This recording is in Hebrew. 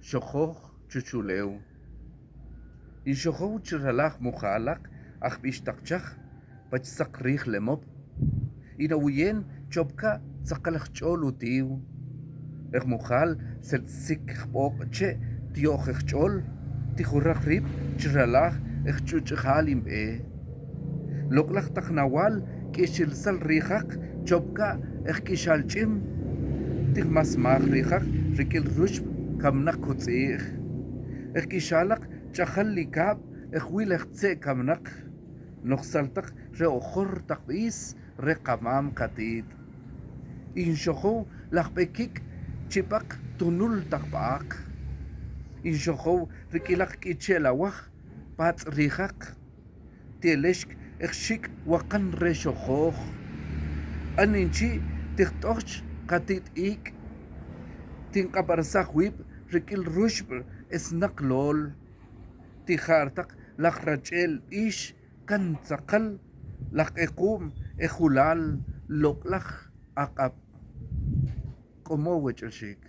שוכוך צ'צ'ולאו. ישוכו צ'רלח מוכלך, אך בישתקצ'ך, בצסקריך למופ. אינאויין צ'ופקה צקלך צ'ולו תיו. איך מוכל סלציק חפוק צ'ה תיוך איך צ'ול, תיכורך ריב צ'רלח איך צ'וצ'חל עם לוקלך תכנוואל כשלסל ריחק צ'ופקה איך כשלצ'ים. תכמסמך ריחק רקיל רושב כמנק קוצייך. איך כשלך צ'חל ליקב איך וילך צה כמנק. נוחסלתך ראוחור תחביס רקמם כתית. אינשוכו לך בקיק צ'יפק תונול תחבק. אינשוכו רקילך קיצ'לאווח פץ ריחק. תלשק איך שיק וקן רשוכוך. אנינצ'י תכתוש כתית איק. תנקברסך ויב רקיל רושב אסנק לול. תיחרתק לך רצ'ל איש kan sakal lak ekum ehulal loklak akap komo wechel shik.